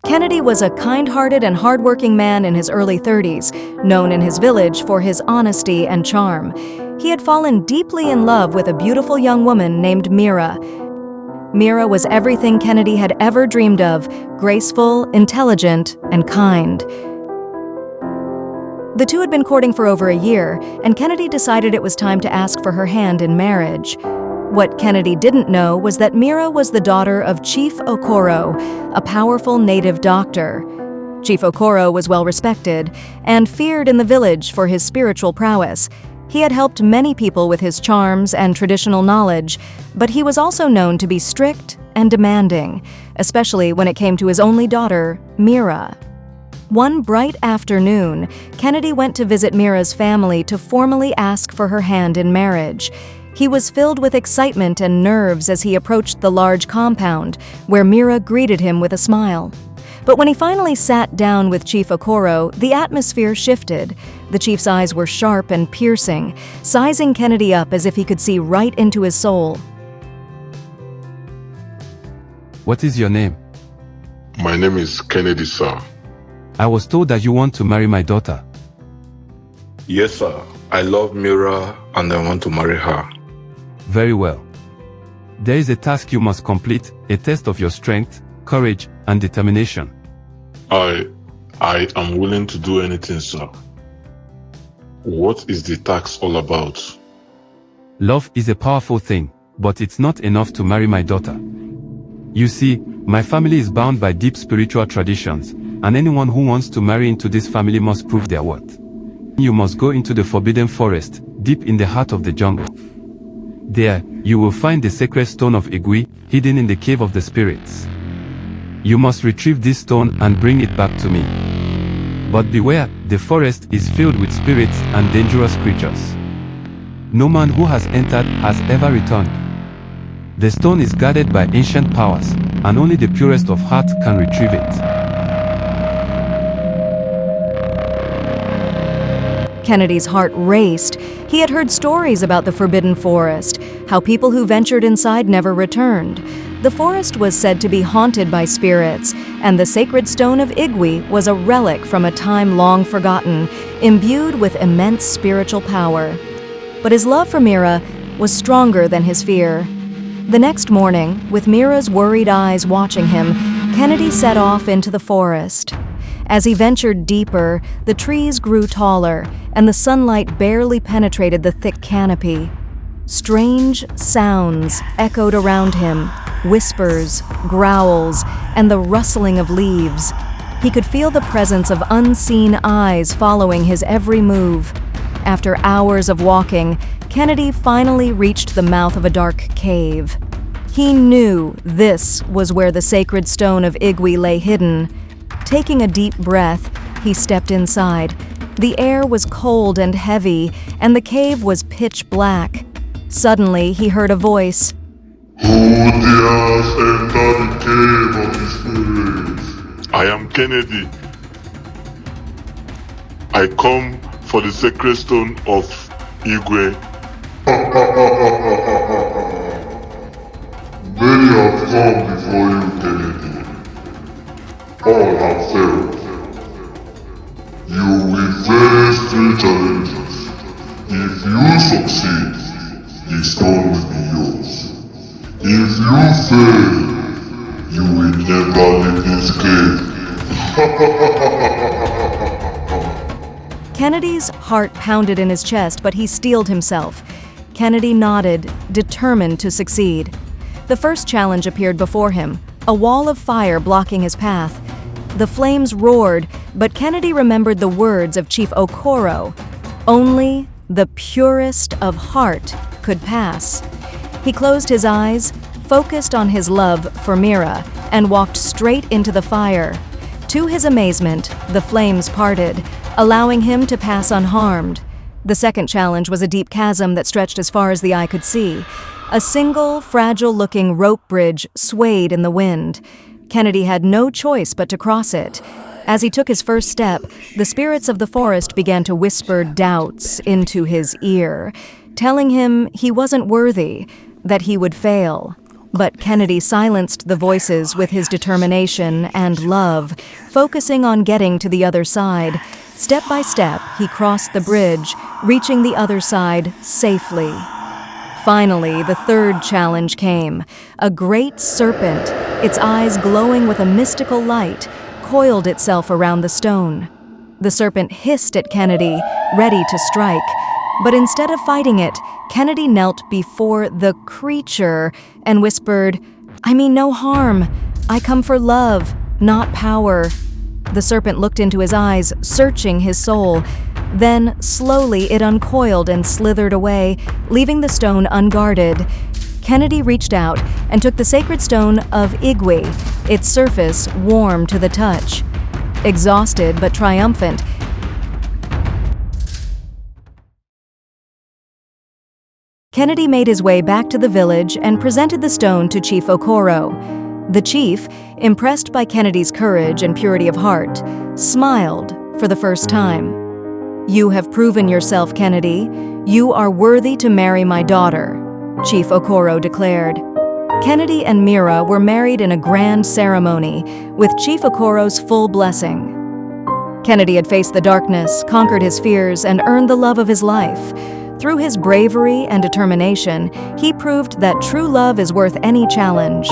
Kennedy was a kind-hearted and hard-working man in his early 30s, known in his village for his honesty and charm. He had fallen deeply in love with a beautiful young woman named Mira. Mira was everything Kennedy had ever dreamed of: graceful, intelligent, and kind. The two had been courting for over a year, and Kennedy decided it was time to ask for her hand in marriage. What Kennedy didn't know was that Mira was the daughter of Chief Okoro, a powerful native doctor. Chief Okoro was well respected and feared in the village for his spiritual prowess. He had helped many people with his charms and traditional knowledge, but he was also known to be strict and demanding, especially when it came to his only daughter, Mira. One bright afternoon, Kennedy went to visit Mira's family to formally ask for her hand in marriage. He was filled with excitement and nerves as he approached the large compound, where Mira greeted him with a smile. But when he finally sat down with Chief Okoro, the atmosphere shifted. The chief's eyes were sharp and piercing, sizing Kennedy up as if he could see right into his soul. What is your name? My name is Kennedy, sir. I was told that you want to marry my daughter. Yes, sir. I love Mira and I want to marry her. Very well. There is a task you must complete, a test of your strength, courage, and determination. I am willing to do anything, sir. What is the task all about? Love is a powerful thing, but it's not enough to marry my daughter. You see, my family is bound by deep spiritual traditions, and anyone who wants to marry into this family must prove their worth. You must go into the forbidden forest, deep in the heart of the jungle. There, you will find the sacred stone of Igwe, hidden in the cave of the spirits. You must retrieve this stone and bring it back to me. But beware, the forest is filled with spirits and dangerous creatures. No man who has entered has ever returned. The stone is guarded by ancient powers, and only the purest of heart can retrieve it. Kennedy's heart raced. He had heard stories about the Forbidden Forest, how people who ventured inside never returned. The forest was said to be haunted by spirits, and the sacred stone of Igwe was a relic from a time long forgotten, imbued with immense spiritual power. But his love for Mira was stronger than his fear. The next morning, with Mira's worried eyes watching him, Kennedy set off into the forest. As he ventured deeper, the trees grew taller, and the sunlight barely penetrated the thick canopy. Strange sounds echoed around him, whispers, growls, and the rustling of leaves. He could feel the presence of unseen eyes following his every move. After hours of walking, Kennedy finally reached the mouth of a dark cave. He knew this was where the sacred stone of Igwe lay hidden. Taking a deep breath, he stepped inside. The air was cold and heavy, and the cave was pitch black. Suddenly, he heard a voice. Who dares enter the cave of the spirits? I am Kennedy. I come for the sacred stone of Igwe. Many have come before you, Kennedy. All have failed. You will face 3 challenges. If you succeed, the stone will be yours. If you fail, you will never leave this cave. Kennedy's heart pounded in his chest, but he steeled himself. Kennedy nodded, determined to succeed. The first challenge appeared before him, a wall of fire blocking his path. The flames roared, but Kennedy remembered the words of Chief Okoro. Only the purest of heart could pass. He closed his eyes, focused on his love for Mira, and walked straight into the fire. To his amazement, the flames parted, allowing him to pass unharmed. The second challenge was a deep chasm that stretched as far as the eye could see. A single, fragile-looking rope bridge swayed in the wind. Kennedy had no choice but to cross it. As he took his first step, the spirits of the forest began to whisper doubts into his ear, telling him he wasn't worthy, that he would fail. But Kennedy silenced the voices with his determination and love, focusing on getting to the other side. Step by step, he crossed the bridge, reaching the other side safely. Finally, the third challenge came. A great serpent, its eyes glowing with a mystical light, coiled itself around the stone. The serpent hissed at Kennedy, ready to strike. But instead of fighting it, Kennedy knelt before the creature and whispered, "I mean no harm. I come for love, not power." The serpent looked into his eyes, searching his soul. Then, slowly, it uncoiled and slithered away, leaving the stone unguarded. Kennedy reached out and took the sacred stone of Igwe, its surface warm to the touch. Exhausted but triumphant, Kennedy made his way back to the village and presented the stone to Chief Okoro. The chief, impressed by Kennedy's courage and purity of heart, smiled for the first time. "You have proven yourself, Kennedy. You are worthy to marry my daughter," Chief Okoro declared. Kennedy and Mira were married in a grand ceremony, with Chief Okoro's full blessing. Kennedy had faced the darkness, conquered his fears, and earned the love of his life. Through his bravery and determination, he proved that true love is worth any challenge.